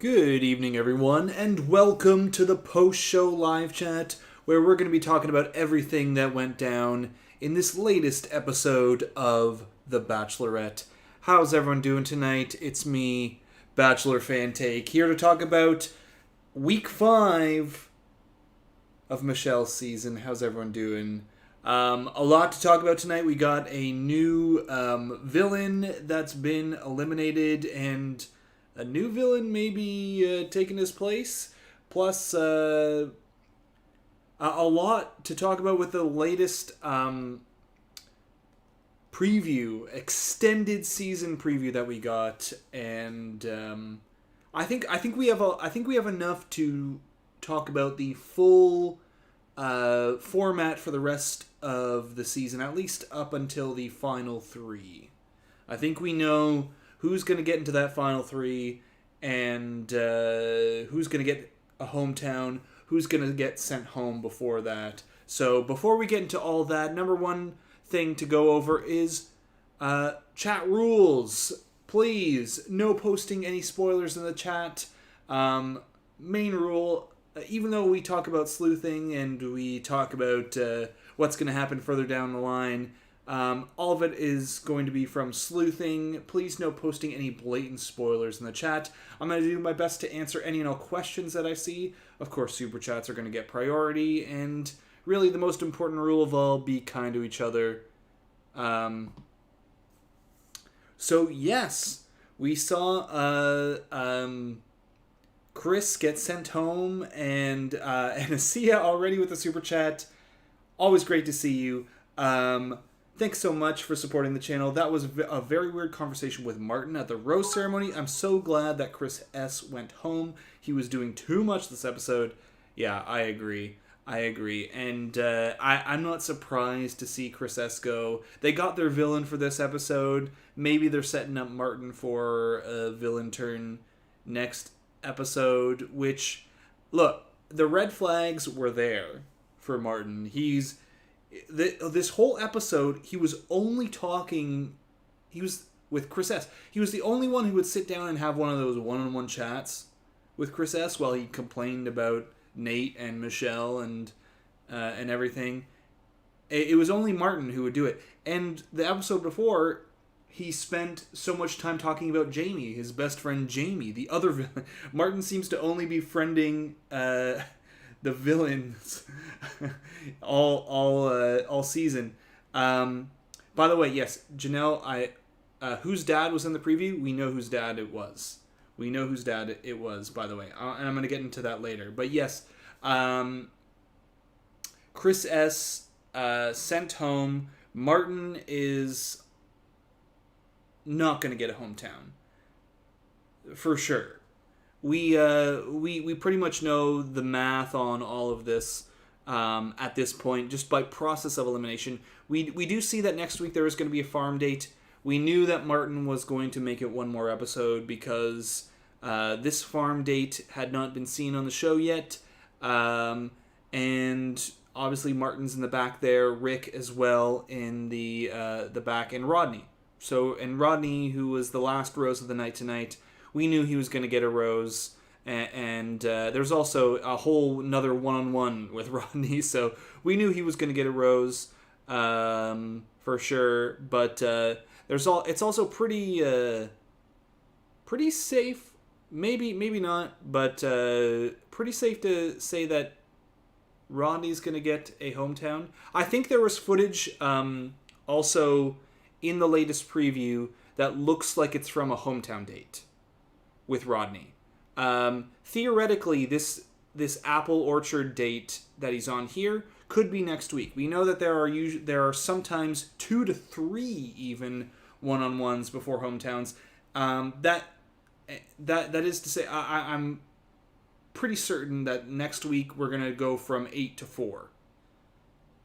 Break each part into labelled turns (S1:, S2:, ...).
S1: Good evening, everyone, and welcome to the post-show live chat, where we're going to be talking about everything that went down in this latest episode of The Bachelorette. How's everyone doing tonight? It's me, Bachelor Fan Take, here to talk about week 5 of Michelle's season. How's everyone doing? A lot to talk about tonight. We got a new villain that's been eliminated, and a new villain maybe taking his place. Plus, a lot to talk about with the latest preview, extended season preview that we got, and I think we have enough to talk about the full format for the rest of the season, at least up until the final 3. I think we know who's going to get into that final 3, and who's going to get a hometown, who's going to get sent home before that. So before we get into all that, number one thing to go over is chat rules. Please, no posting any spoilers in the chat. Main rule, even though we talk about sleuthing and we talk about what's going to happen further down the line, all of it is going to be from sleuthing. Please no posting any blatant spoilers in the chat. I'm going to do my best to answer any and all questions that I see. Of course, super chats are going to get priority, and really the most important rule of all, be kind to each other. So yes, we saw Chris get sent home, and Asia already with the super chat. Always great to see you. Thanks so much for supporting the channel. That was a very weird conversation with Martin at the rose ceremony. I'm so glad that Chris S. went home. He was doing too much this episode. Yeah, I agree. And I'm not surprised to see Chris S. go. They got their villain for this episode. Maybe they're setting up Martin for a villain turn next episode, which, look, the red flags were there for Martin. This whole episode, he was only talking, he was with Chris S. He was the only one who would sit down and have one of those one-on-one chats with Chris S. while he complained about Nate and Michelle and everything. It was only Martin who would do it. And the episode before, he spent so much time talking about Jamie, his best friend Jamie, the other villain. Martin seems to only be friending the villains all season. By the way, yes, Janelle, whose dad was in the preview? We know whose dad it was. By the way. And I'm going to get into that later. But yes, Chris S. Sent home. Martin is not going to get a hometown. For sure. We pretty much know the math on all of this at this point, just by process of elimination. We do see that next week there is going to be a farm date. We knew that Martin was going to make it one more episode because this farm date had not been seen on the show yet. And obviously Martin's in the back there, Rick as well in the back, and Rodney. And Rodney, who was the last rose of the night tonight, we knew he was going to get a rose, and there's also a whole another one-on-one with Rodney, so we knew he was going to get a rose for sure. But it's also pretty safe, maybe not, but pretty safe to say that Rodney's going to get a hometown. I think there was footage also in the latest preview that looks like it's from a hometown date with Rodney. Theoretically, this apple orchard date that he's on here could be next week. We know that there are sometimes 2 to 3 even one-on-ones before hometowns. That is to say, I'm pretty certain that next week we're going to go from 8 to 4.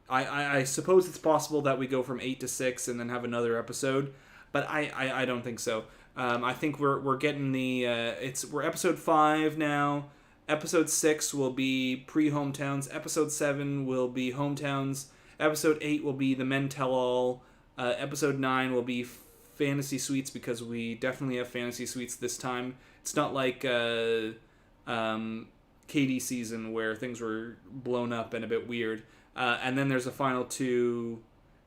S1: I suppose it's possible that we go from 8 to 6 and then have another episode, but I don't think so. I think we're getting we're episode 5 now. Episode 6 will be pre-hometowns. Episode 7 will be hometowns. Episode 8 will be the men tell all. Episode 9 will be fantasy suites because we definitely have fantasy suites this time. It's not like KD season where things were blown up and a bit weird. And then there's a final 2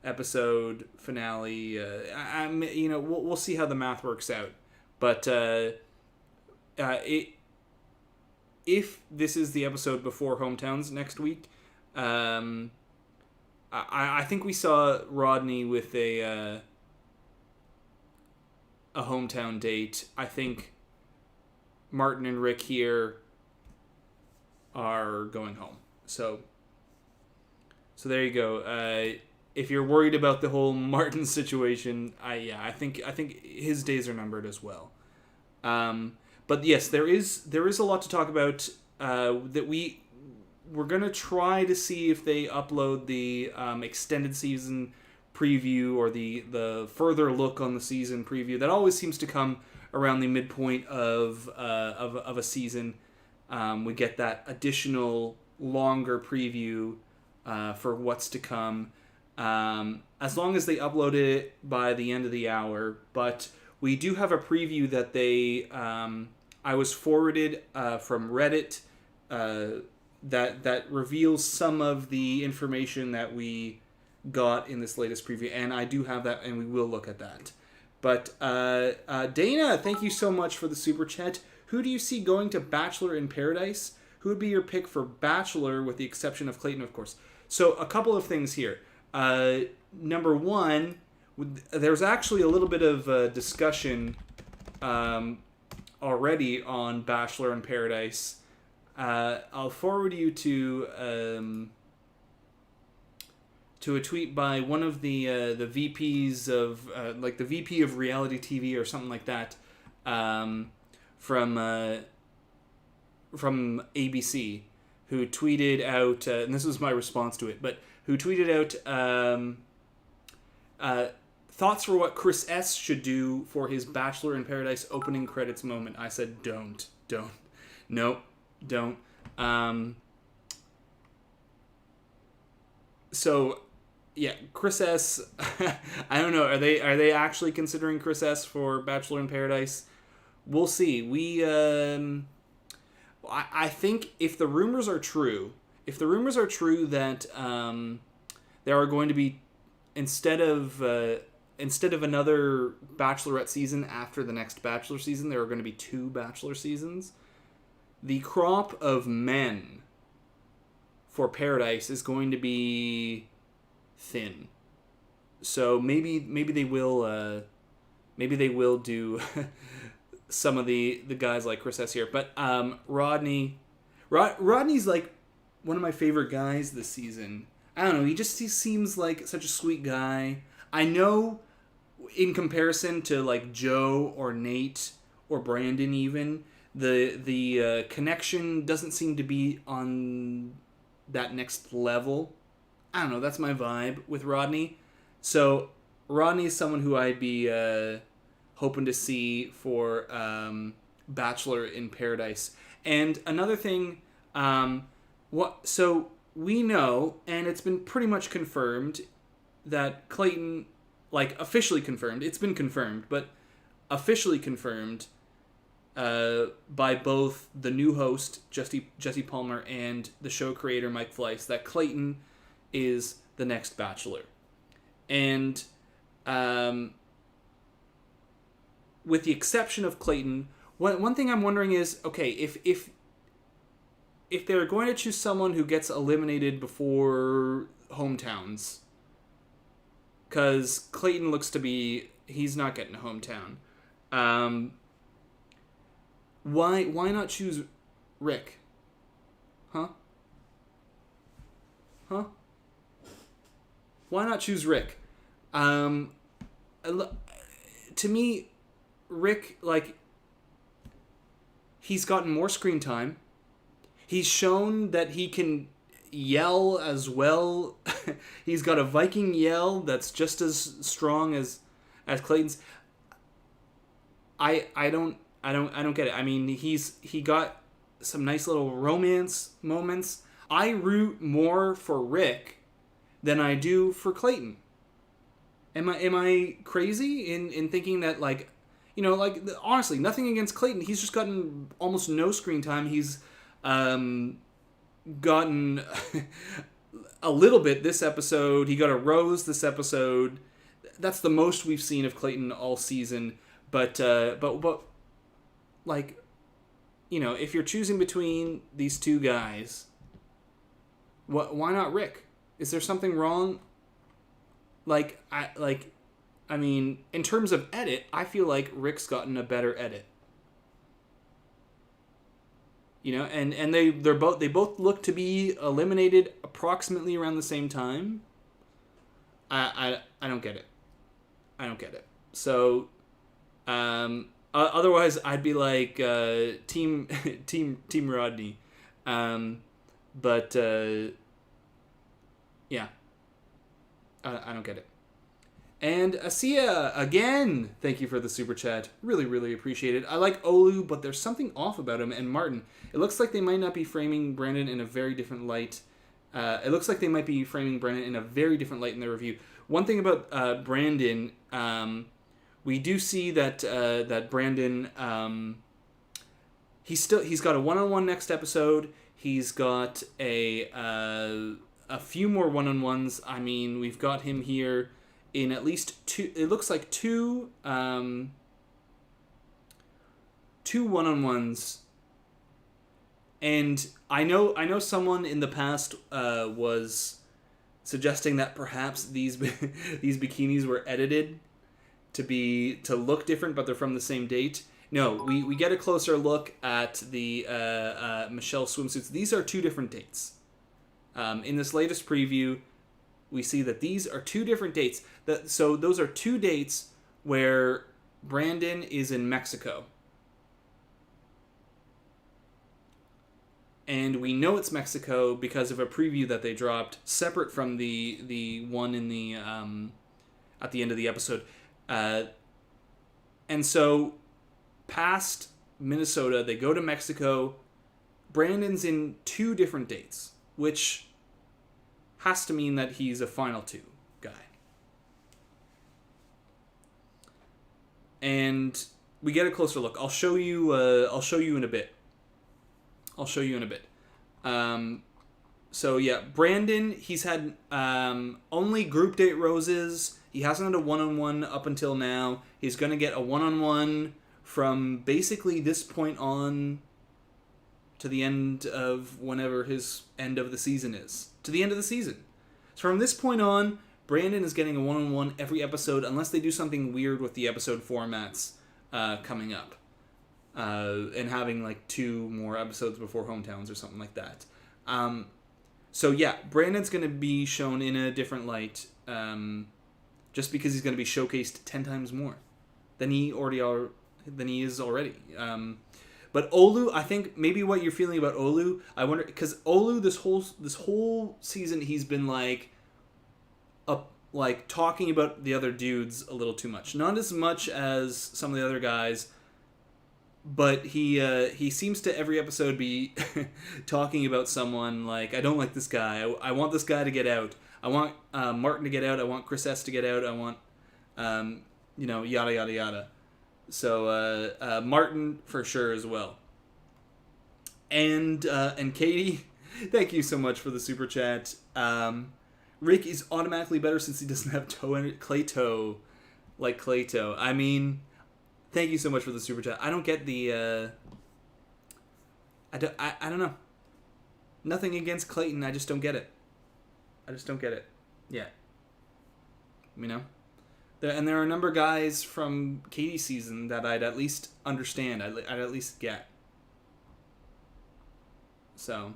S1: episode finale. We'll see how the math works out. But if this is the episode before Hometowns next week, I think we saw Rodney with a hometown date. I think Martin and Rick here are going home. So there you go. If you're worried about the whole Martin situation, I think his days are numbered as well. But yes, there is a lot to talk about. That we're gonna try to see if they upload the extended season preview or the further look on the season preview. That always seems to come around the midpoint of a season. We get that additional longer preview for what's to come. As long as they upload it by the end of the hour. But we do have a preview that I was forwarded from Reddit that reveals some of the information that we got in this latest preview, and I do have that, and we will look at that. But Dana, thank you so much for the super chat. Who do you see going to Bachelor in Paradise? Who would be your pick for Bachelor, with the exception of Clayton, of course? So a couple of things here. Number one, there's actually a little bit of discussion already on Bachelor in Paradise. I'll forward you to a tweet by one of the VPs of like the VP of reality TV or something like that, from ABC, who tweeted out, and this was my response to it, but who tweeted out thoughts for what Chris S. should do for his Bachelor in Paradise opening credits moment. I said, don't. So, yeah, Chris S. I don't know. Are they actually considering Chris S. for Bachelor in Paradise? We'll see. I think if the rumors are true that there are going to be, instead of another Bachelorette season after the next Bachelor season, there are going to be 2 Bachelor seasons. The crop of men for Paradise is going to be thin. So maybe they will do some of the guys like Chris S. here. But Rodney's like one of my favorite guys this season. I don't know, he seems like such a sweet guy. I know in comparison to like Joe or Nate or Brandon even, the connection doesn't seem to be on that next level. I don't know, that's my vibe with Rodney. So Rodney is someone who I'd be hoping to see for Bachelor in Paradise. And another thing, so we know, and it's been pretty much confirmed, that Clayton, like officially confirmed, it's been confirmed, but officially confirmed by both the new host, Jesse Palmer, and the show creator, Mike Fleiss, that Clayton is the next Bachelor. And with the exception of Clayton, one thing I'm wondering is, okay, if they're going to choose someone who gets eliminated before Hometowns, because Clayton looks to be, he's not getting a hometown. Why not choose Rick? Huh? Why not choose Rick? To me, Rick, like, he's gotten more screen time. He's shown that he can yell as well. He's got a Viking yell that's just as strong as Clayton's. I don't get it. I mean, he got some nice little romance moments. I root more for Rick than I do for Clayton. Am I crazy in thinking that, like, like, honestly, nothing against Clayton. He's just gotten almost no screen time. He's um, gotten a little bit this episode. He got a rose this episode. That's the most we've seen of Clayton all season. But like, if you're choosing between these two guys, why not Rick? Is there something wrong? I mean, in terms of edit, I feel like Rick's gotten a better edit. And they both look to be eliminated approximately around the same time. I don't get it. I don't get it. So, otherwise I'd be like team Rodney, but yeah, I don't get it. And Asia, again, thank you for the super chat. Really, really appreciate it. I like Olu, but there's something off about him. And Martin, it looks like they might not be framing Brandon in a very different light. It looks like they might be framing Brandon in a very different light in their review. One thing about Brandon, we do see that Brandon, he's got a one-on-one next episode. He's got a few more one-on-ones. I mean, we've got him here in at least two. It looks like two one-on-ones. And I know someone in the past was suggesting that perhaps these bikinis were edited to look different, but they're from the same date. No, we get a closer look at the Michelle swimsuits. These are two different dates. In this latest preview, we see that these are two different dates. So those are two dates where Brandon is in Mexico. And we know it's Mexico because of a preview that they dropped, separate from the one in the at the end of the episode. And so, past Minnesota, they go to Mexico. Brandon's in two different dates, which has to mean that he's a final two guy. And we get a closer look. I'll show you in a bit. So yeah, Brandon, he's had only group date roses. He hasn't had a one-on-one up until now. He's going to get a one-on-one from basically this point on to the end of whenever his end of the season is. To the end of the season. So from this point on, Brandon is getting a one-on-one every episode unless they do something weird with the episode formats coming up. And having like two more episodes before Hometowns or something like that. So yeah, Brandon's going to be shown in a different light just because he's going to be showcased 10 times more than he is already. But Olu, I think maybe what you're feeling about Olu, I wonder, because Olu this whole season he's been like talking about the other dudes a little too much. Not as much as some of the other guys, but he seems to every episode be talking about someone like, I don't like this guy. I want this guy to get out. I want Martin to get out. I want Chris S to get out. I want yada yada yada. So Martin for sure as well. And Katie, thank you so much for the super chat. Rick is automatically better since he doesn't have clay toe like Clayto. I mean, thank you so much for the super chat. I don't get the I don't know. Nothing against Clayton. I just don't get it. Yeah. There are a number of guys from Katie's season that I'd at least understand. I'd at least get. So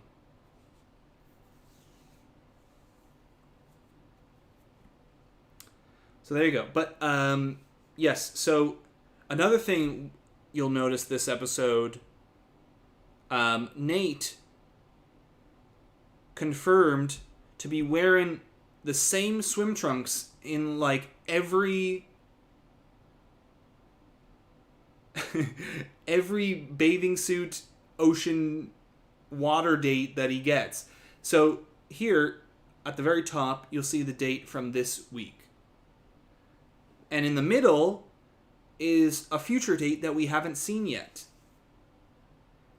S1: there you go. But yes. So another thing you'll notice this episode, Nate confirmed to be wearing the same swim trunks in like every bathing suit, ocean, water date that he gets. So here at the very top, you'll see the date from this week. And in the middle is a future date that we haven't seen yet.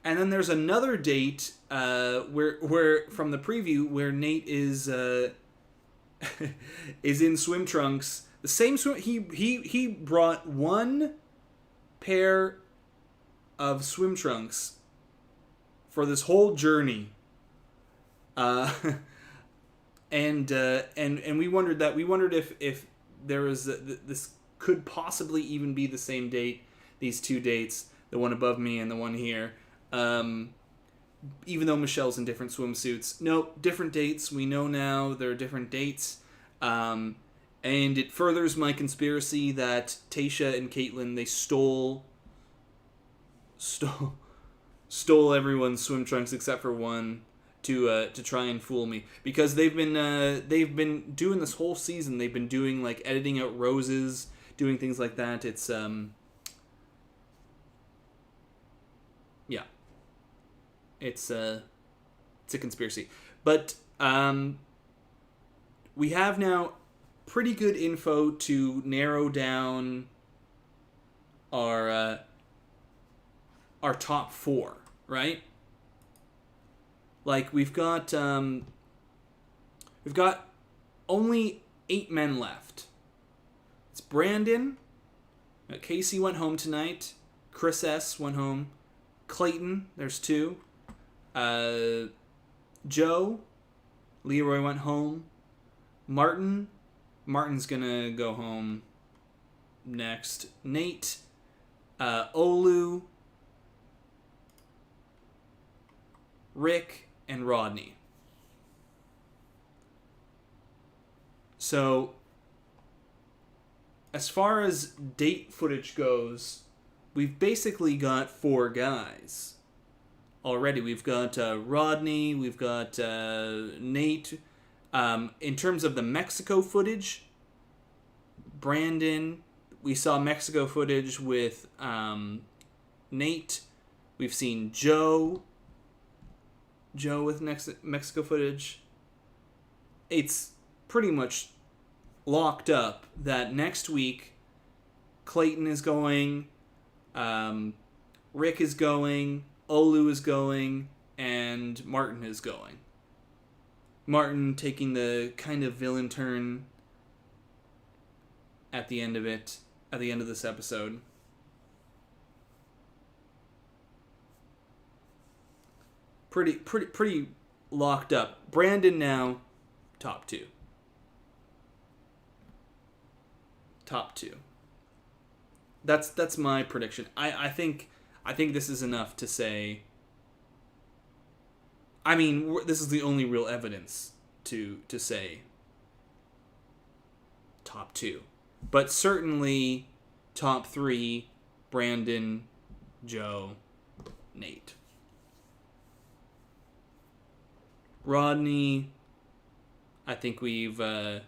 S1: And then there's another date where from the preview where Nate is is in swim trunks. The same swim. He brought one pair of swim trunks for this whole journey. And we wondered if there was this could possibly even be the same date. These two dates, the one above me and the one here. Even though Michelle's in different swimsuits. Nope, different dates. We know now there are different dates. And it furthers my conspiracy that Tayshia and Caitlyn, they stole everyone's swim trunks except for one to try and fool me. Because they've been doing this whole season. They've been doing like editing out roses, doing things like that. It's yeah. It's a conspiracy. But we have now pretty good info to narrow down our top four, right? Like we've got only 8 men left. It's Brandon. Casey went home tonight. Chris S went home. Clayton, there's 2. Joe, Leroy went home. Martin's gonna go home next. Nate, Olu, Rick, and Rodney. So, as far as date footage goes, we've basically got 4 guys already. We've got Rodney, we've got Nate. In terms of the Mexico footage, Brandon, we saw Mexico footage with Nate. We've seen Joe with Mexico footage. It's pretty much locked up that next week Clayton is going, Rick is going, Olu is going, and Martin is going. Martin taking the kind of villain turn at the end of this episode. Pretty locked up. Brandon now, top 2. Top 2. That's my prediction. I think this is enough to say. I mean, this is the only real evidence to say top 2. But certainly top 3, Brandon, Joe, Nate. Rodney, I think we've I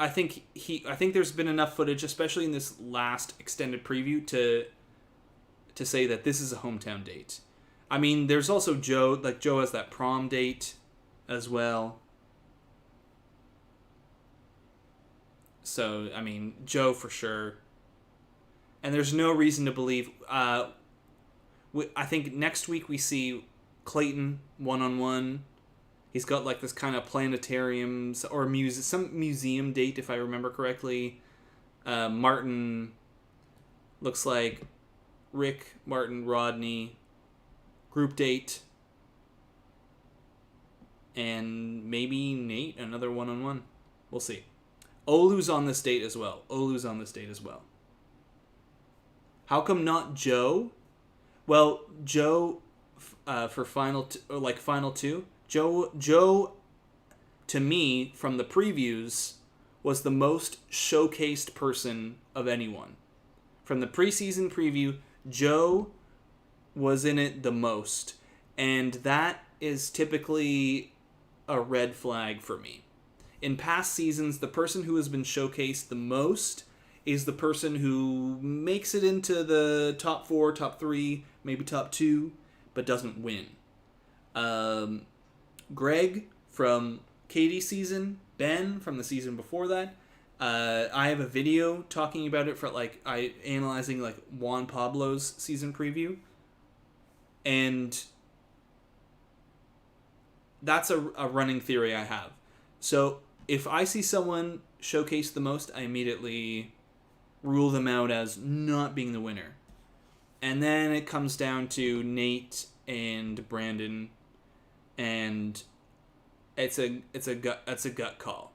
S1: think there's been enough footage, especially in this last extended preview, to say that this is a hometown date. I mean, there's also Joe. Like, Joe has that prom date as well. So, I mean, Joe for sure. And there's no reason to believe... I think next week we see Clayton one-on-one. He's got, like, this kind of planetarium or some museum date, if I remember correctly. Martin looks like Rick, Martin, Rodney... group date, and maybe Nate, another one-on-one. We'll see. Olu's on this date as well. How come not Joe? Well, Joe, for final 2. Joe, to me, from the previews, was the most showcased person of anyone. From the preseason preview, Joe was in it the most, and that is typically a red flag for me. In past seasons, the person who has been showcased the most is the person who makes it into the top 4, top 3, maybe top 2, but doesn't win. Greg from Katie's season, Ben from the season before that, I have a video talking about it for like analyzing like Juan Pablo's season preview, and that's a running theory I have. So if I see someone showcase the most, I immediately rule them out as not being the winner. And then it comes down to Nate and Brandon, and it's a gut call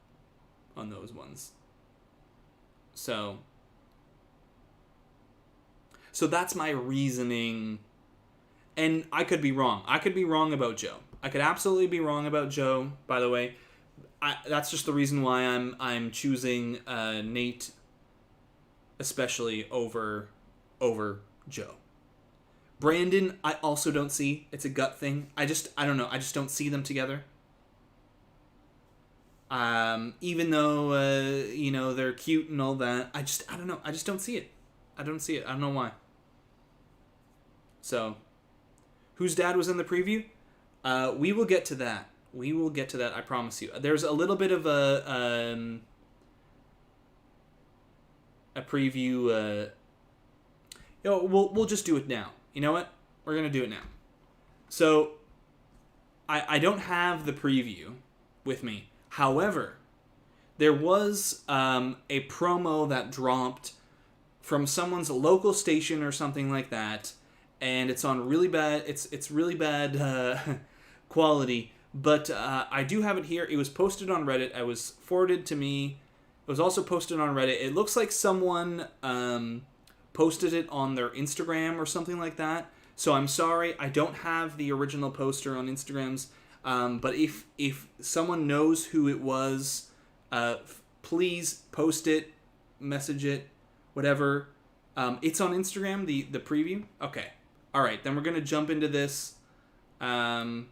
S1: on those ones. So that's my reasoning, and I could be wrong. I could be wrong about Joe. I could absolutely be wrong about Joe. By the way, that's just the reason why I'm choosing Nate, especially over Joe. Brandon, I also don't see. It's a gut thing. I don't know. I just don't see them together. Even though they're cute and all that, I don't know. I just don't see it. I don't see it. I don't know why. So, whose dad was in the preview? We will get to that. We will get to that. I promise you. There's a little bit of a preview. We'll just do it now. You know what? We're gonna do it now. So, I don't have the preview with me. However, there was a promo that dropped from someone's local station or something like that, and it's on really bad. It's really bad quality, but I do have it here. It was posted on Reddit. It was forwarded to me. It was also posted on Reddit. It looks like someone posted it on their Instagram or something like that. So I'm sorry, I don't have the original poster on Instagrams. But if someone knows who it was, please post it, message it, whatever. It's on Instagram, the preview. Okay. All right. Then we're going to jump into this. We're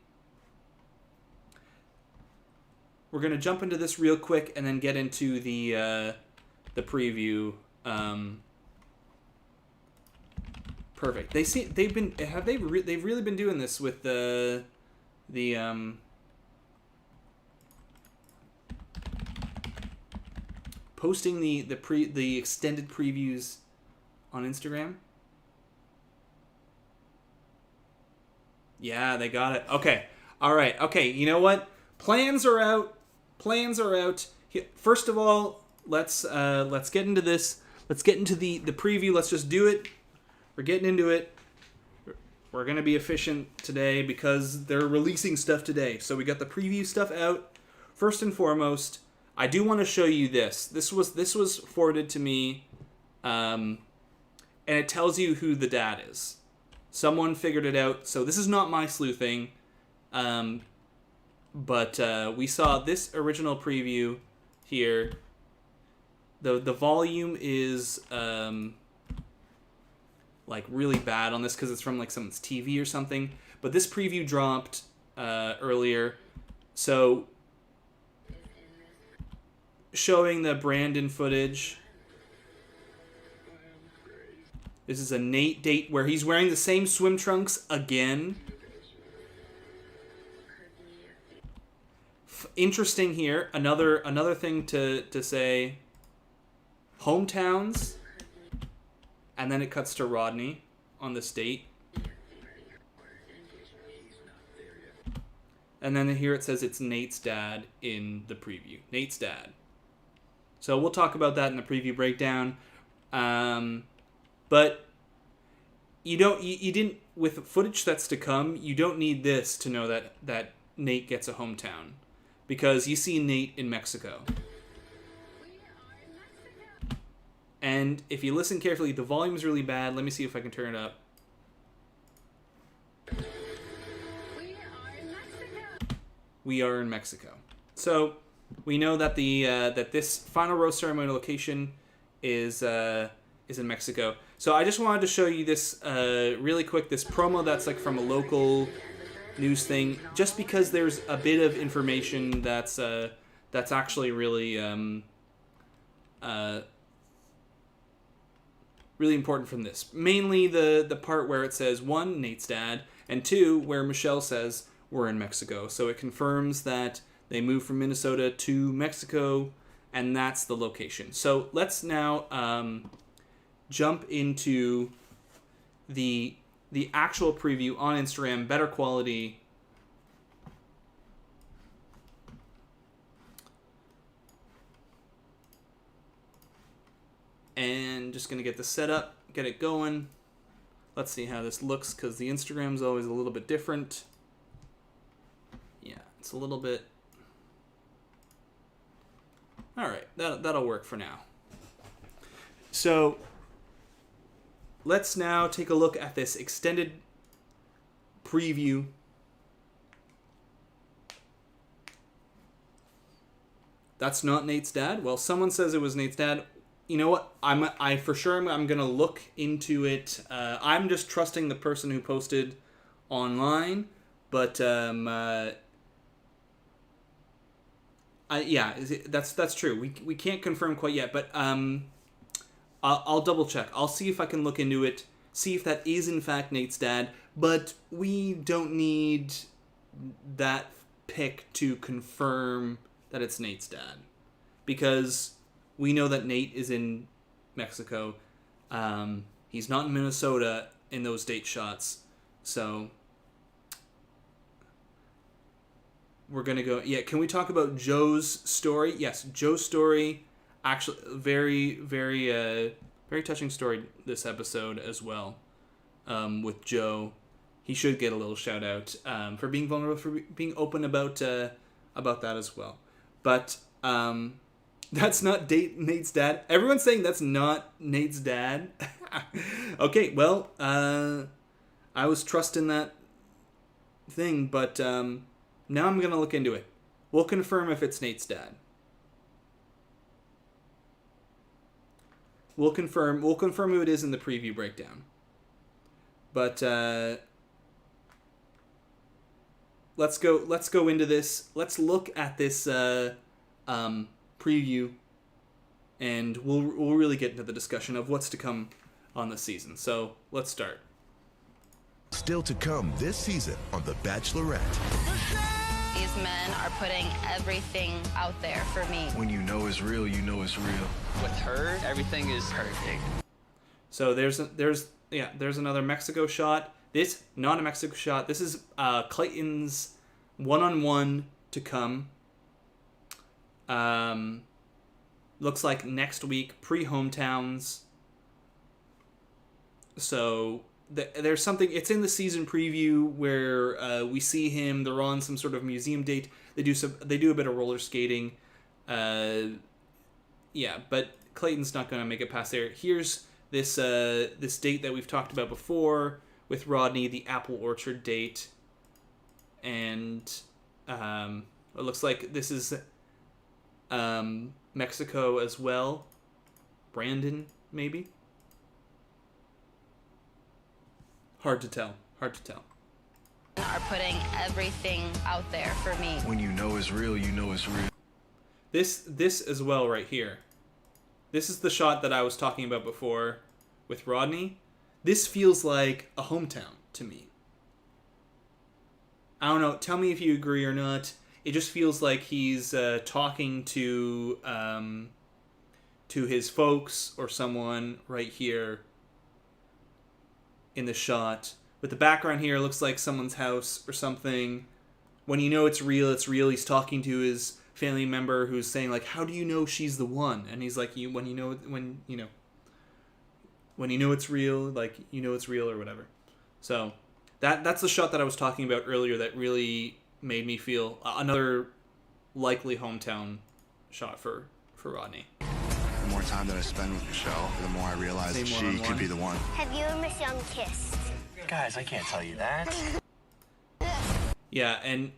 S1: going to jump into this real quick and then get into the preview. Perfect. They've really been doing this with the posting the extended previews on Instagram. Yeah, they got it. Okay. All right. Okay. You know what? Plans are out. First of all, let's get into this. Let's get into the preview. Let's just do it. We're getting into it. We're going to be efficient today because they're releasing stuff today. So we got the preview stuff out. First and foremost, I do want to show you this. This was forwarded to me, and it tells you who the dad is. Someone figured it out. So this is not my sleuthing, but we saw this original preview here. The volume is like really bad on this because it's from like someone's TV or something. But this preview dropped earlier, so showing the Brandon footage. This is a Nate date where he's wearing the same swim trunks again. Interesting here. Another thing to say. Hometowns. And then it cuts to Rodney on this date. And then here it says it's Nate's dad in the preview. Nate's dad. So we'll talk about that in the preview breakdown. But you didn't, with footage that's to come, you don't need this to know that Nate gets a hometown. Because you see Nate in Mexico. And if you listen carefully, the volume is really bad. Let me see if I can turn it up. We are in Mexico. So we know that that this final rose ceremony location is in Mexico. So I just wanted to show you this really quick. This promo that's like from a local news thing, just because there's a bit of information that's actually really really important from this. Mainly the part where it says, 1, Nate's dad, and 2, where Michelle says, we're in Mexico. So it confirms that they moved from Minnesota to Mexico, and that's the location. So let's now jump into the actual preview on Instagram, better quality. And just going to get the setup, get it going. Let's see how this looks, because the Instagram's always a little bit different. Yeah, it's a little bit... All right, that'll work for now. So let's now take a look at this extended preview. That's not Nate's dad. Well, someone says it was Nate's dad. You know what? I'm gonna look into it. I'm just trusting the person who posted online, but yeah, that's true. We can't confirm quite yet, but I'll double check. I'll see if I can look into it, see if that is in fact Nate's dad. But we don't need that pic to confirm that it's Nate's dad, because we know that Nate is in Mexico. He's not in Minnesota in those date shots. So we're going to go... Yeah, can we talk about Joe's story? Yes, Joe's story. Actually, very, very, very touching story this episode as well, with Joe. He should get a little shout out for being vulnerable, for being open about that as well. But... that's not Nate's dad. Everyone's saying that's not Nate's dad. Okay, well, I was trusting that thing, but now I'm going to look into it. We'll confirm if it's Nate's dad. We'll confirm who it is in the preview breakdown. But let's go into this. Let's look at this preview, and we'll really get into the discussion of what's to come on the season. So let's start.
S2: Still to come this season on The Bachelorette.
S3: These men are putting everything out there for me.
S4: When you know it's real, you know it's real.
S5: With her, everything is perfect.
S1: So there's another Mexico shot. This not a Mexico shot. This is Clayton's one-on-one to come. Looks like next week, pre-hometowns. So there's something. It's in the season preview where we see him. They're on some sort of museum date. They do a bit of roller skating. Yeah, but Clayton's not going to make it past there. Here's this date that we've talked about before with Rodney, the apple orchard date, and it looks like this is Mexico as well. Brandon, maybe. Hard to tell.
S3: Are putting everything out there for me.
S4: When you know it's real, you know it's real.
S1: This as well right here. This is the shot that I was talking about before with Rodney. This feels like a hometown to me. I don't know. Tell me if you agree or not. It just feels like he's talking to his folks or someone right here in the shot. But the background here looks like someone's house or something. When you know it's real, it's real. He's talking to his family member who's saying, like, how do you know she's the one? And he's like, when you know it's real, like, you know it's real or whatever. So that's the shot that I was talking about earlier that really made me feel another likely hometown shot for Rodney.
S6: The more time that I spend with Michelle, the more I realize that she could be the one.
S7: Have you and Michelle kissed?
S5: Guys, I can't tell you that.
S1: Yeah, and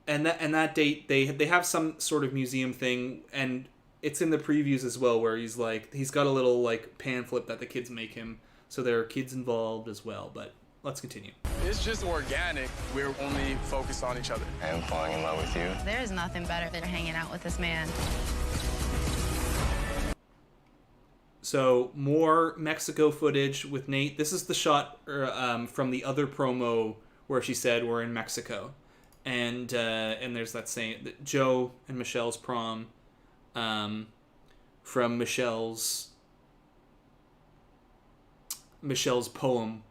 S1: that date they have some sort of museum thing, and it's in the previews as well, where he's got a little like pamphlet that the kids make him, so there are kids involved as well. But let's continue.
S8: It's just organic. We're only focused on each other.
S5: I'm falling in love with you.
S3: There is nothing better than hanging out with this man.
S1: So more Mexico footage with Nate. This is the shot from the other promo where she said we're in Mexico, and there's that saying that Joe and Michelle's prom. from Michelle's poem,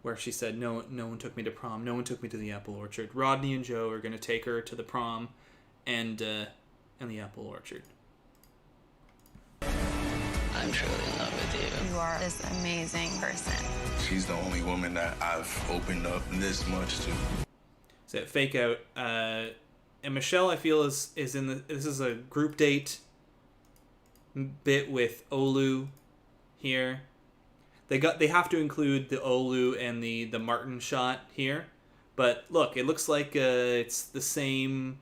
S1: where she said, no one took me to prom, no one took me to the apple orchard. Rodney and Joe are going to take her to the prom and the apple orchard.
S5: I'm truly in love with you.
S3: You are this amazing person.
S8: She's the only woman that I've opened up this much to.
S1: So fake out. And Michelle, I feel, is in the. This is a group date bit with Olu here. They have to include the Olu and the Martin shot here, but look, it looks like it's the same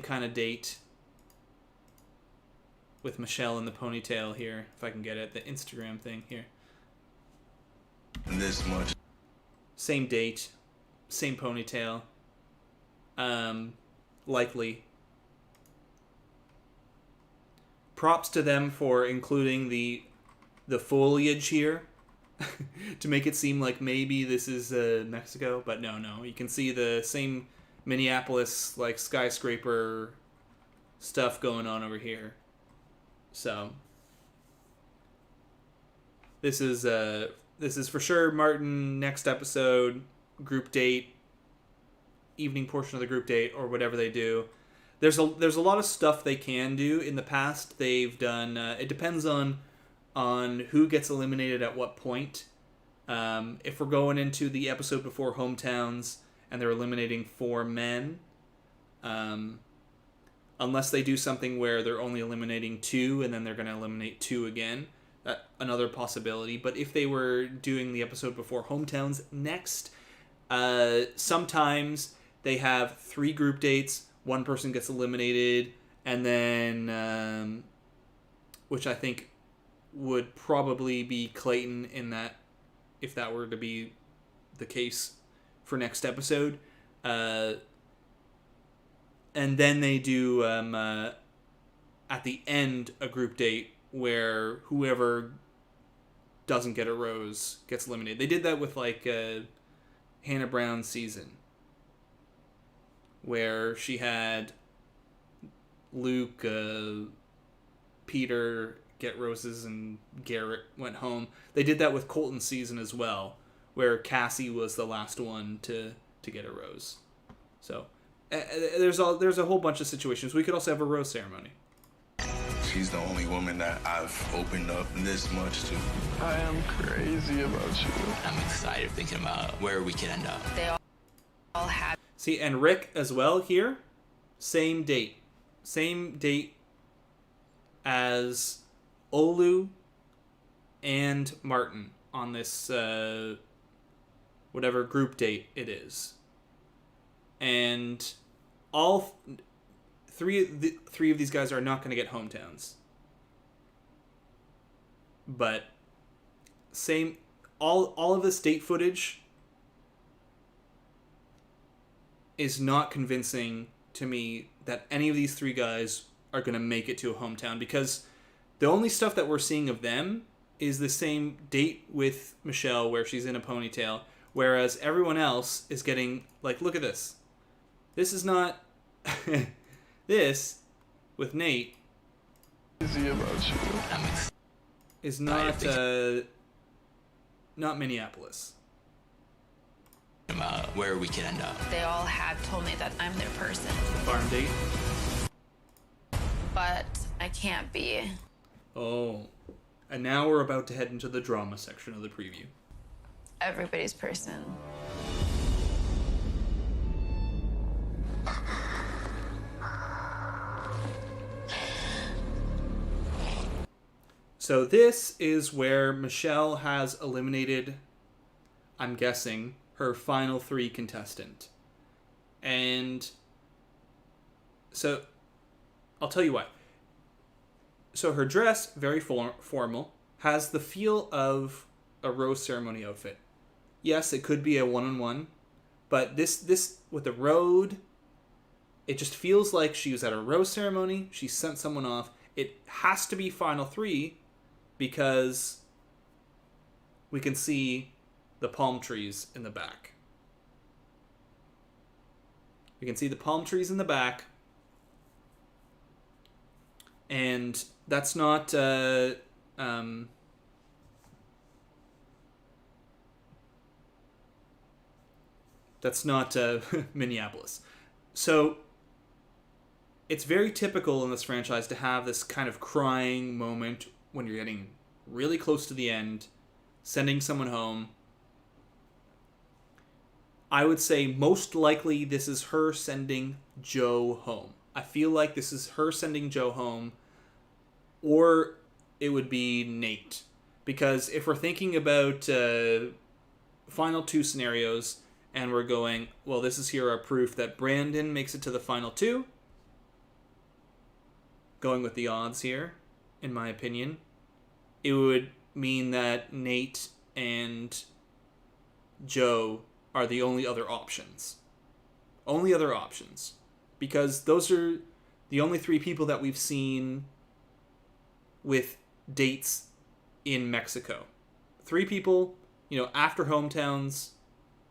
S1: kind of date with Michelle in the ponytail here. If I can get it, the Instagram thing here.
S8: This much.
S1: Same date, same ponytail. Likely. Props to them for including the foliage here to make it seem like maybe this is Mexico, but no, you can see the same Minneapolis like skyscraper stuff going on over here. So this is for sure Martin next episode, group date, evening portion of the group date, or whatever they do. There's a lot of stuff they can do. In the past, they've done. It depends on who gets eliminated at what point. If we're going into the episode before hometowns and they're eliminating 4 men, unless they do something where they're only eliminating 2 and then they're going to eliminate 2 again, another possibility. But if they were doing the episode before hometowns next, sometimes they have 3 group dates. One person gets eliminated, and then, which I think would probably be Clayton in that, if that were to be the case for next episode. And then they do, at the end, a group date where whoever doesn't get a rose gets eliminated. They did that with, like, Hannah Brown's season, where she had Luke, Peter get roses and Garrett went home. They did that with Colton's season as well, where Cassie was the last one to get a rose. So there's a whole bunch of situations. We could also have a rose ceremony.
S8: She's the only woman that I've opened up this much to. I am crazy about you.
S5: I'm excited thinking about where we can end up.
S3: They all have.
S1: See, and Rick as well here, same date as Olu and Martin on this whatever group date it is, and all three of these guys are not going to get hometowns, but all of this date footage is not convincing to me that any of these 3 guys are going to make it to a hometown, because the only stuff that we're seeing of them is the same date with Michelle where she's in a ponytail, whereas everyone else is getting, like, look at this. This is not... this, with Nate,
S8: Crazy about you.
S1: is not Minneapolis.
S5: About where we can end up.
S3: They all have told me that I'm their person,
S1: Farm date.
S3: but I can't be.
S1: Oh. And now we're about to head into the drama section of the preview.
S3: Everybody's person.
S1: So this is where Michelle has eliminated, I'm guessing, her final 3 contestant. And so I'll tell you what. So her dress, very formal, has the feel of a rose ceremony outfit. Yes, it could be a one-on-one, but this with the road, it just feels like she was at a rose ceremony. She sent someone off. It has to be final 3 because we can see the palm trees in the back. We can see the palm trees in the back, And that's not Minneapolis. So it's very typical in this franchise to have this kind of crying moment when you're getting really close to the end, sending someone home. I would say most likely this is her sending Joe home. I feel like this is her sending Joe home, or it would be Nate. Because if we're thinking about final two scenarios, and we're going, well, this is here our proof that Brandon makes it to the final two. Going with the odds here, in my opinion, it would mean that Nate and Joe are the only other options. Only other options. Because those are the only three people that we've seen with dates in Mexico. Three people, after hometowns,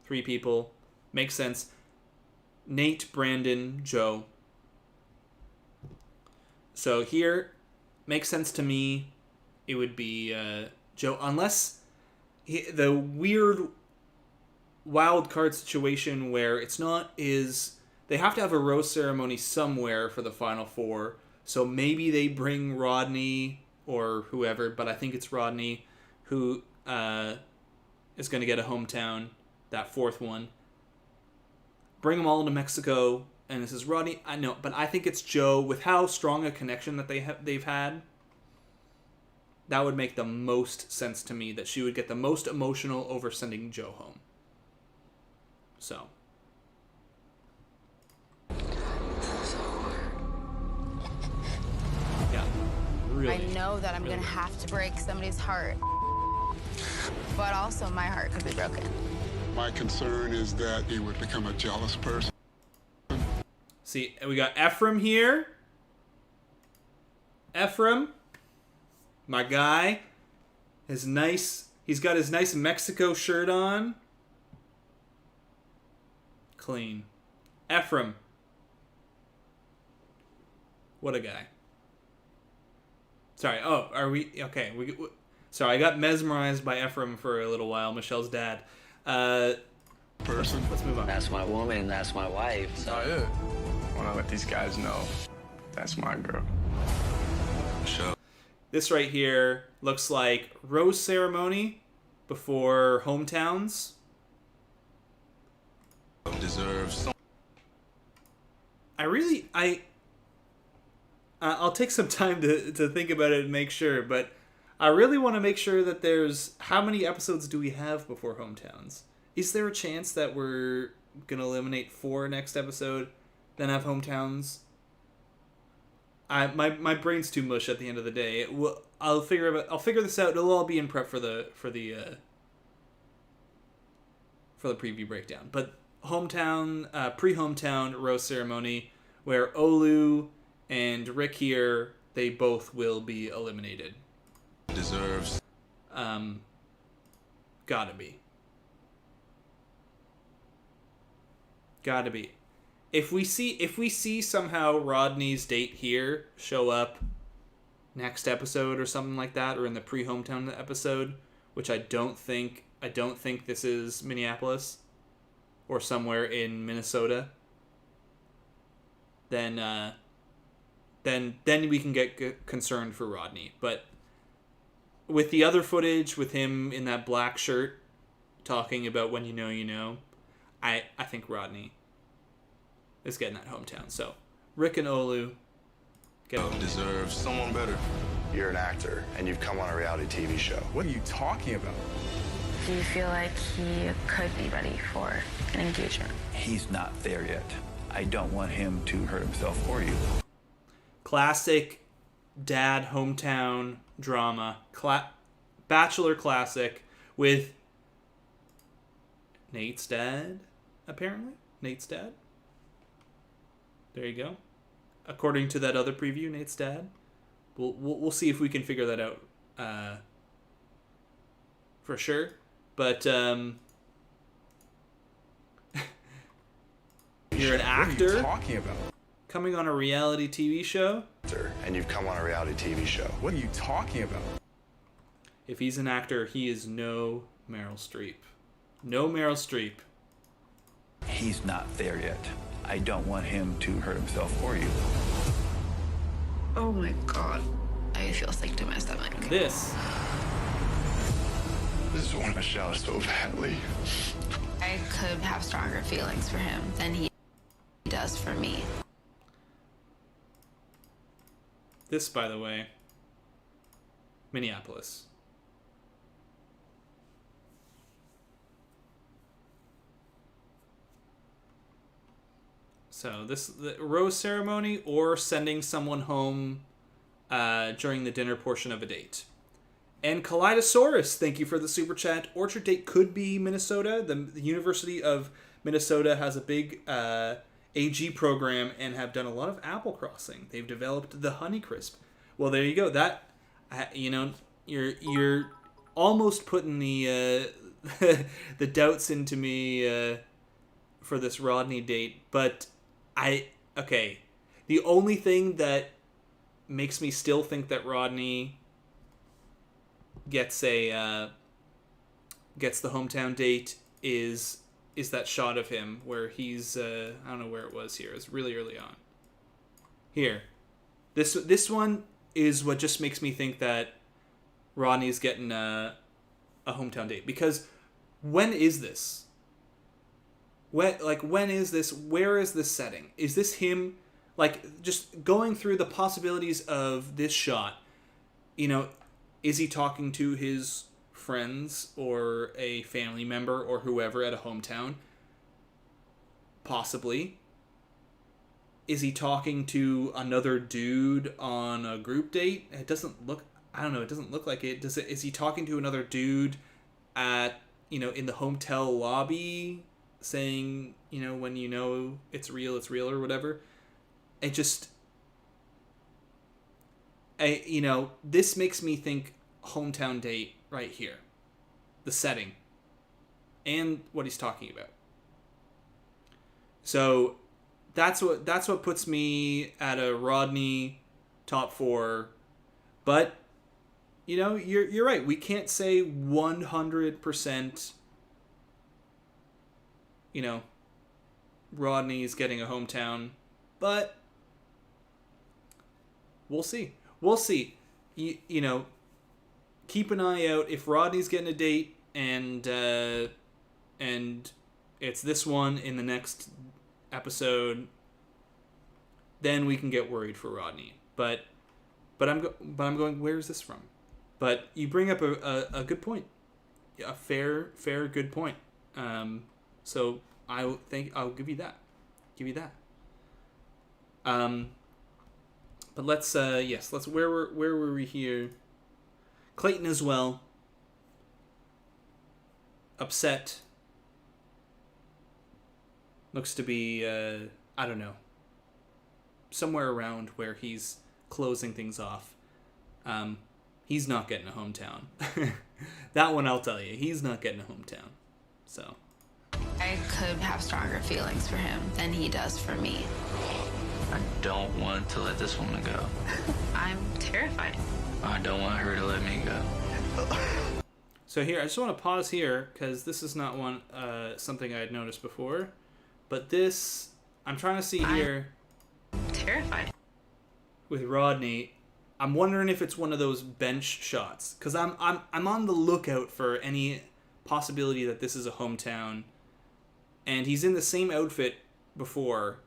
S1: three people. Makes sense. Nate, Brandon, Joe. So here, makes sense to me. It would be Joe, unless the weird wild card situation where it's not is they have to have a rose ceremony somewhere for the final four. So maybe they bring Rodney or whoever, but I think it's Rodney who is going to get a hometown, that fourth one. Bring them all to Mexico. And this is Rodney. I know, but I think it's Joe. With how strong a connection that they've had, that would make the most sense to me. That she would get the most emotional over sending Joe home. So. Yeah. Really.
S3: I know that I'm
S1: really
S3: gonna have to break somebody's heart, but also my heart could be broken.
S9: My concern is that he would become a jealous person.
S1: See, we got Ephraim here. Ephraim, my guy, he's got his nice Mexico shirt on. Clean. Ephraim. What a guy. Sorry, okay. Sorry, I got mesmerized by Ephraim for a little while, Michelle's dad.
S9: Person.
S1: Let's move on.
S5: That's my woman, that's my wife. So.
S8: Oh, yeah. I want to let these guys know that's my girl. Sure.
S1: This right here looks like rose ceremony before hometowns.
S8: Deserves.
S1: I'll take some time to think about it and make sure, but I really want to make sure that how many episodes do we have before hometowns? Is there a chance that we're going to eliminate 4 next episode, then have hometowns? My brain's too mush at the end of the day. I'll figure this out. It'll all be in prep for the preview breakdown. But hometown, pre-hometown rose ceremony, where Olu and Rick here, they both will be eliminated.
S8: Deserves.
S1: Gotta be. If we see somehow Rodney's date here show up next episode or something like that, or in the pre-hometown episode, which I don't think this is Minneapolis or somewhere in Minnesota, then we can get concerned for Rodney. But with the other footage with him in that black shirt talking about when you know, I think Rodney is getting that hometown. So Rick and Olu
S8: Deserves someone better.
S6: You're an actor, and you've come on a reality TV show.
S8: What are you talking about?
S3: Do you feel like he could be ready for an engagement?
S10: He's not there yet. I don't want him to hurt himself or you.
S1: Classic dad hometown drama. Bachelor classic with Nate's dad, apparently. Nate's dad. There you go. According to that other preview, Nate's dad. We'll see if we can figure that out for sure. But you're an actor.
S8: What are you talking about?
S1: coming on a reality TV show.
S6: And you've come on a reality TV show.
S9: What are you talking about?
S1: If he's an actor, he is no Meryl Streep. No Meryl Streep.
S10: He's not there yet. I don't want him to hurt himself or you.
S3: Oh my god. I feel sick to my stomach.
S1: This
S6: This is one of Michelle so badly.
S3: I could have stronger feelings for him than he does for me.
S1: This, by the way, Minneapolis. So the rose ceremony or sending someone home during the dinner portion of a date. And Kaleidosaurus, thank you for the super chat. Orchard date could be Minnesota. The University of Minnesota has a big AG program and have done a lot of apple crossing. They've developed the Honeycrisp. Well, there you go. That you're almost putting the the doubts into me for this Rodney date, but the only thing that makes me still think that Rodney gets the hometown date is that shot of him where he's I don't know where it was here. It's really early on. Here. This one is what just makes me think that Rodney's getting a hometown date, because when is this? When is this? Where is this setting? Is this him? Like, just going through the possibilities of this shot, is he talking to his friends or a family member or whoever at a hometown? Possibly. Is he talking to another dude on a group date? It doesn't look, I don't know, it doesn't look like it. Is he talking to another dude at, in the hotel lobby saying, when it's real or whatever? It just, this makes me think hometown date right here. The setting. And what he's talking about. So that's what puts me at a Rodney top 4. But, you're right. We can't say 100%, Rodney's getting a hometown. But we'll see. Keep an eye out. If Rodney's getting a date and it's this one in the next episode, then we can get worried for Rodney. But I'm going, where's this from? But you bring up a good point, a fair good point. So I'll give you that. But let's where were we here? Clayton as well. Upset. Looks to be I don't know. Somewhere around where he's closing things off. He's not getting a hometown. That one I'll tell you. He's not getting a hometown. So
S3: I could have stronger feelings for him than he does for me.
S5: I don't want to let this woman go.
S3: I'm terrified.
S5: I don't want her to let me go.
S1: So here, I just want to pause here because this is not something I had noticed before. But this, I'm trying to see here.
S3: I'm terrified.
S1: With Rodney, I'm wondering if it's one of those bench shots, because I'm on the lookout for any possibility that this is a hometown, and he's in the same outfit before,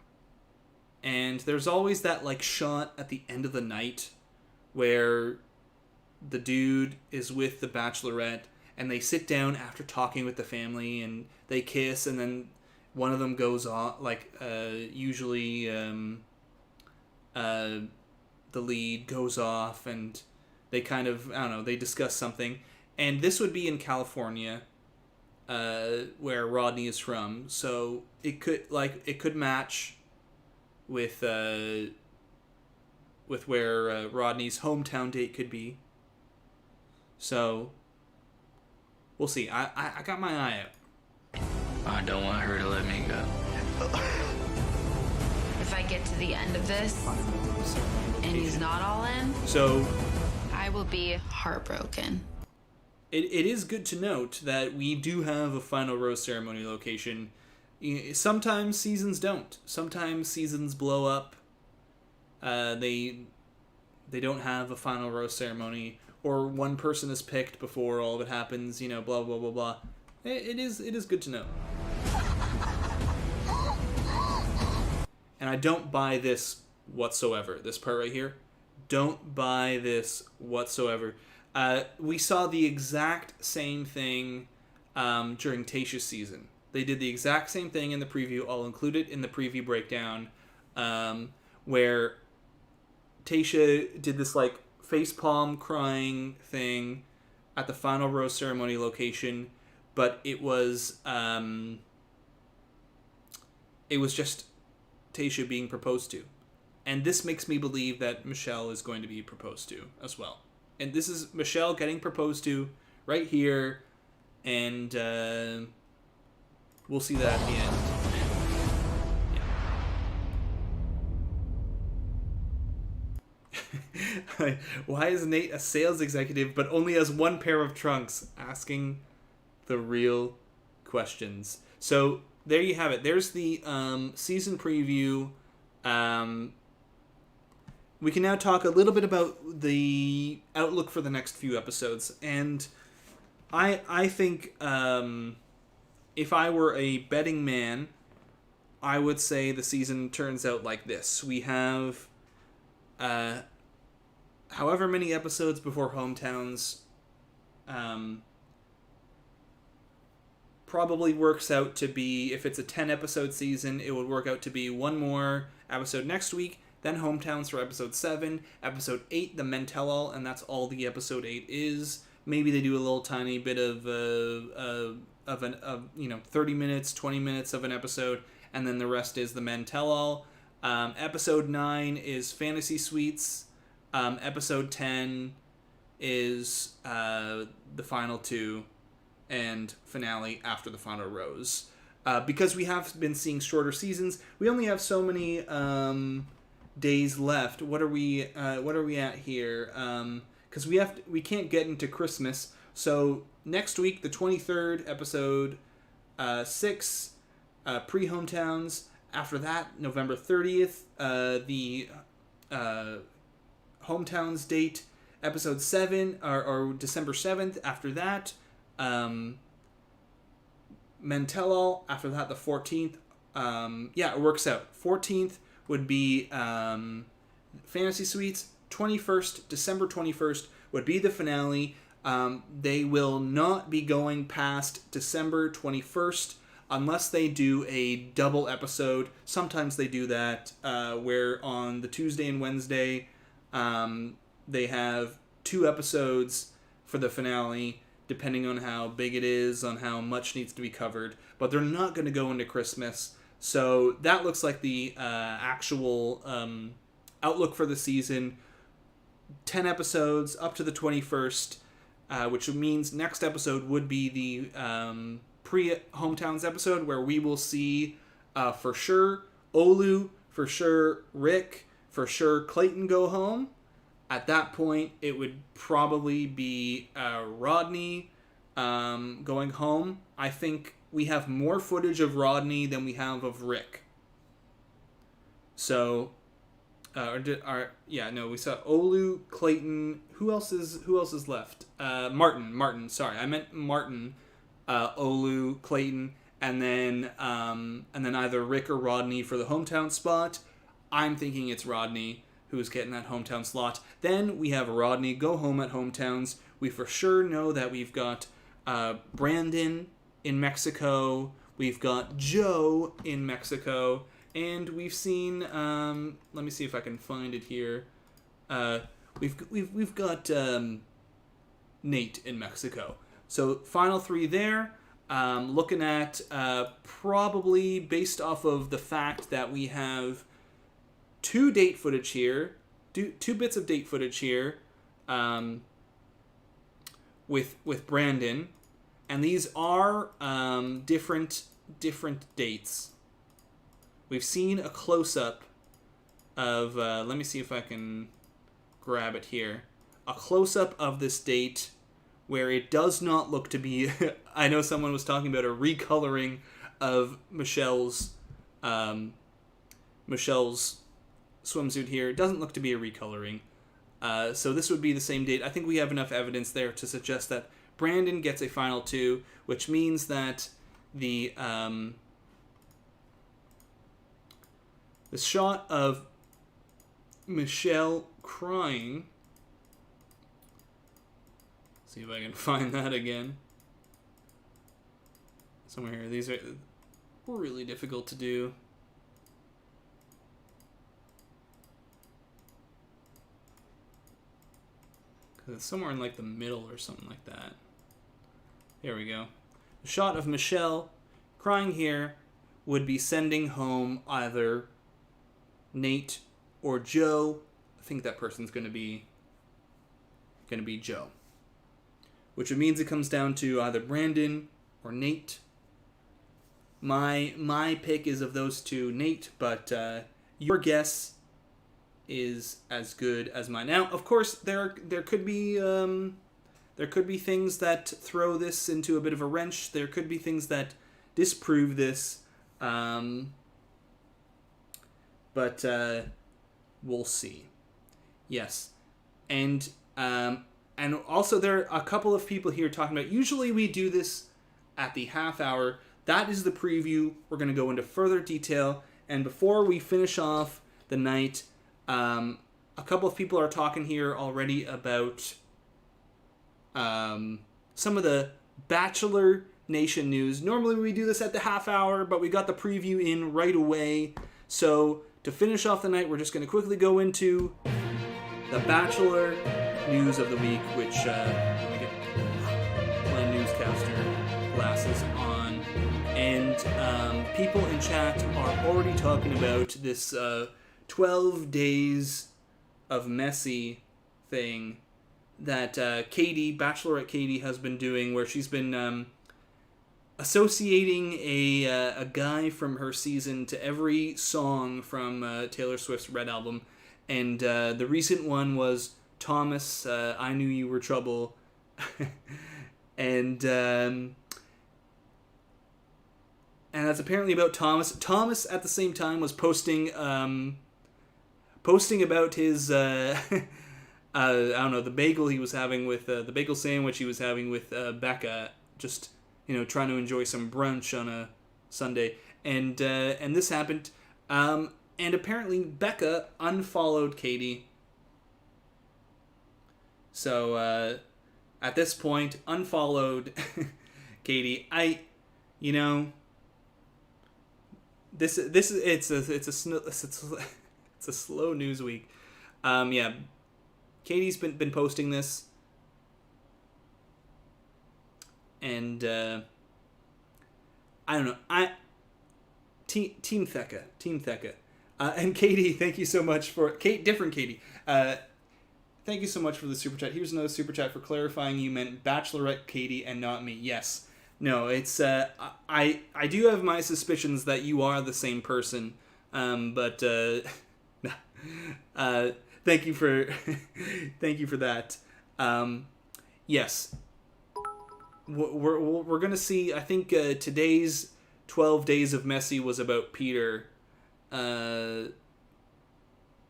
S1: and there's always that shot at the end of the night where the dude is with the Bachelorette and they sit down after talking with the family and they kiss, and then one of them goes off, usually the lead goes off and they kind of, I don't know, they discuss something. And this would be in California, where Rodney is from. So it could match with where Rodney's hometown date could be. So we'll see. I got my eye out.
S5: I don't want her to let me go.
S3: if I get to the end of this and he's not all in,
S1: So
S3: I will be heartbroken.
S1: it is good to note that we do have a final rose ceremony location. Sometimes seasons don't. Sometimes seasons blow up. They don't have a final rose ceremony, or one person is picked before all of it happens. You know, blah blah blah blah. It is good to know. And I don't buy this whatsoever. This part right here, don't buy this whatsoever. We saw the exact same thing during Tayshia's season. They did the exact same thing in the preview. I'll include it in the preview breakdown, where Tayshia did this like facepalm crying thing at the final rose ceremony location, but it was just Tayshia being proposed to. And this makes me believe that Michelle is going to be proposed to as well. And this is Michelle getting proposed to right here, and we'll see that at the end. Yeah. Why is Nate a sales executive but only has one pair of trunks? Asking the real questions. So there you have it. There's the season preview. We can now talk a little bit about the outlook for the next few episodes. And I think if I were a betting man, I would say the season turns out like this. We have however many episodes before Hometowns. Probably works out to be, if it's a 10-episode season, it would work out to be one more episode next week, then Hometowns for episode 7, episode 8, the Men Tell All, and that's all the episode 8 is. Maybe they do a little tiny bit of 30 minutes, 20 minutes of an episode, and then the rest is the Men Tell All. Episode 9 is Fantasy Suites. Episode 10 is the final 2. And finale after the final rose. Because we have been seeing shorter seasons, we only have so many days left. What are we at here? Because we can't get into Christmas. So next week, the 23rd, episode 6, pre-Hometowns. After that, November 30th, the Hometowns date, episode 7, or December 7th. After that, Men Tell All. After that, the 14th. It works out. 14th would be Fantasy Suites. 21st, December 21st, would be the finale. They will not be going past December 21st unless they do a double episode. Sometimes they do that, where on the Tuesday and Wednesday, they have 2 episodes for the finale, depending on how big it is, on how much needs to be covered. But they're not going to go into Christmas. So that looks like the actual outlook for the season. 10 episodes up to the 21st, which means next episode would be the pre-Hometowns episode, where we will see for sure Olu, for sure Rick, for sure Clayton go home. At that point, it would probably be Rodney going home. I think we have more footage of Rodney than we have of Rick. So, we saw Olu, Clayton. Who else is left? Martin. Sorry, I meant Martin, Olu, Clayton, and then either Rick or Rodney for the hometown spot. I'm thinking it's Rodney who's getting that hometown slot. Then we have Rodney go home at Hometowns. We for sure know that we've got Brandon in Mexico. We've got Joe in Mexico. And we've seen, let me see if I can find it here. We've got Nate in Mexico. So final 3 there. Looking at probably based off of the fact that we have 2 date footage here, 2 bits of date footage here, with Brandon, and these are different dates. We've seen a close-up of, let me see if I can grab it here, a close-up of this date where it does not look to be, I know someone was talking about a recoloring of Michelle's swimsuit here. It doesn't look to be a recoloring. So this would be the same date. I think we have enough evidence there to suggest that Brandon gets a final 2, which means that the shot of Michelle crying, see if I can find that again somewhere here. These are really difficult to do. Because it's somewhere in like the middle or something like that. There we go. The shot of Michelle crying here would be sending home either Nate or Joe. I think that person's going to be Joe. Which means it comes down to either Brandon or Nate. My pick is of those two, Nate, but your guess is as good as mine. Now, of course, there could be things that throw this into a bit of a wrench. There could be things that disprove this, but we'll see. Yes, and also there are a couple of people here talking about. Usually we do this at the half hour. That is the preview. We're going to go into further detail, and before we finish off the night, a couple of people are talking here already about some of the Bachelor Nation news. Normally we do this at the half hour, but we got the preview in right away. So to finish off the night, we're just going to quickly go into the Bachelor news of the week, which let me get my newscaster glasses on. And people in chat are already talking about this 12 days of messy thing that Bachelorette Katie has been doing, where she's been associating a guy from her season to every song from Taylor Swift's Red album. And the recent one was Thomas, I Knew You Were Trouble. And that's apparently about Thomas. Thomas, at the same time, was posting about his, I don't know, the bagel he was having with, the bagel sandwich he was having with Becca, just, trying to enjoy some brunch on a Sunday. And this happened. And apparently Becca unfollowed Katie. So, at this point, unfollowed Katie. It's a slow news week. Yeah, Katie's been posting this, and I don't know. Team Thecca, and Katie, thank you so much for different Katie. Thank you so much for the super chat. Here's another super chat for clarifying. You meant Bachelorette Katie and not me. Yes. No, it's I do have my suspicions that you are the same person, but thank you for that. Yes, we're gonna see. I think today's 12 Days of Messy was about Peter,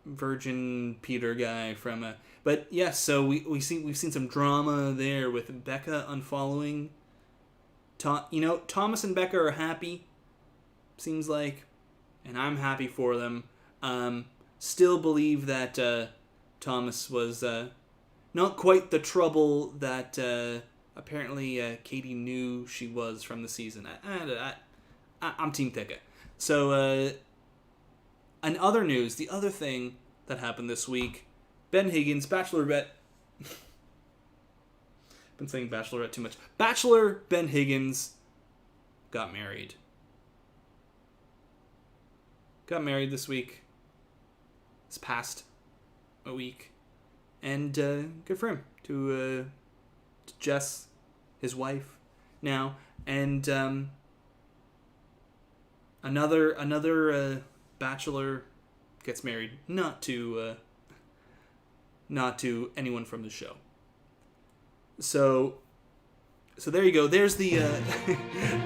S1: Virgin Peter guy from. But yes, so we've seen some drama there with Becca unfollowing. Thomas and Becca are happy, seems like, and I'm happy for them. Still believe that Thomas was not quite the trouble that apparently Katie knew she was from the season. I'm Team Thecca. So, in other news, the other thing that happened this week, Ben Higgins, Bachelorette... been saying Bachelorette too much. Bachelor Ben Higgins got married. Got married this week. This past a week. And good for him. To Jess, his wife, now. And another Bachelor gets married, not to anyone from the show. So there you go. There's the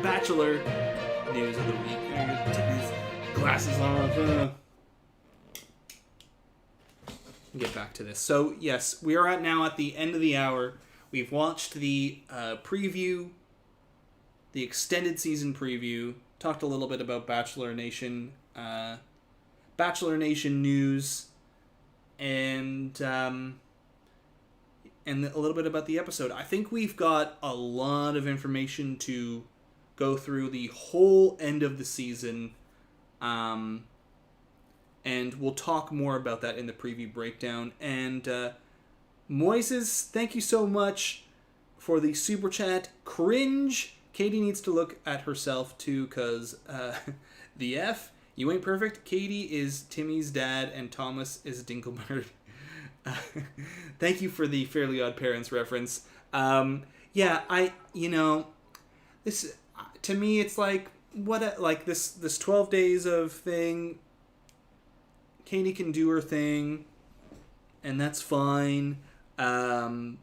S1: Bachelor news of the week. Take these glasses off. Get back to this. So yes, we are now at the end of the hour. We've watched the preview, the extended season preview. Talked a little bit about Bachelor Nation news, and a little bit about the episode. I think we've got a lot of information to go through the whole end of the season, and we'll talk more about that in the preview breakdown. And Moises, thank you so much for the super chat. Cringe. Katie needs to look at herself too, because the F, you ain't perfect. Katie is Timmy's dad, and Thomas is Dinkelbird. Thank you for the Fairly Odd Parents reference. This to me, it's like this 12 days of thing. Katie can do her thing, and that's fine. I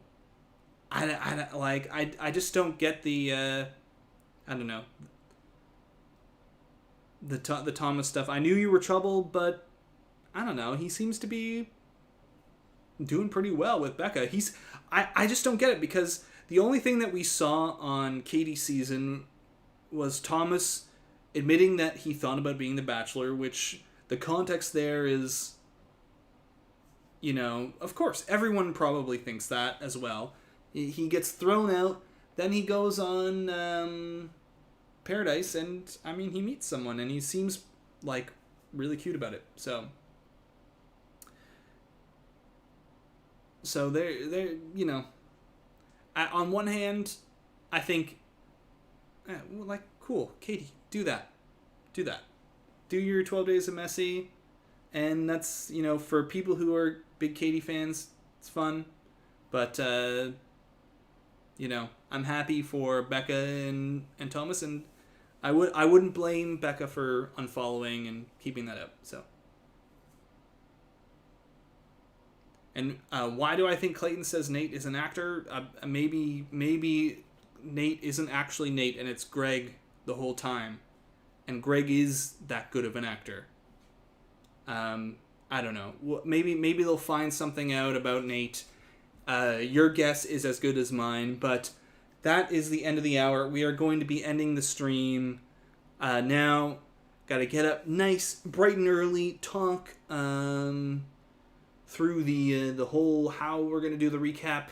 S1: just don't get the I don't know, the Thomas stuff. I knew you were trouble, but I don't know. He seems to be doing pretty well with Becca. I just don't get it, because the only thing that we saw on Katie's season was Thomas admitting that he thought about being the Bachelor, which the context there is, of course, everyone probably thinks that as well. He gets thrown out, then he goes on Paradise, and, he meets someone, and he seems, really cute about it. So they're on one hand, I think, cool, Katie, do that. Do your 12 days of messy, and that's, for people who are big Katie fans, it's fun. But, I'm happy for Becca and Thomas, and I wouldn't blame Becca for unfollowing and keeping that up. So, and why do I think Clayton says Nate is an actor? Maybe Nate isn't actually Nate, and it's Greg the whole time, and Greg is that good of an actor. I don't know. Maybe they'll find something out about Nate. Your guess is as good as mine, but that is the end of the hour. We are going to be ending the stream now. Got to get up nice, bright and early, talk through the whole how we're going to do the recap,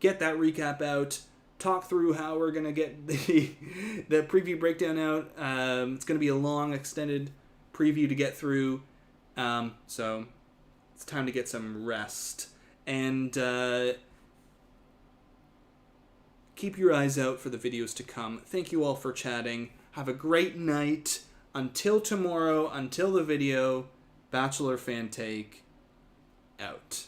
S1: get that recap out, talk through how we're going to get the preview breakdown out. It's going to be a long, extended preview to get through, so it's time to get some rest. And keep your eyes out for the videos to come. Thank you all for chatting. Have a great night. Until tomorrow, until the video, Bachelor Fan Take, out.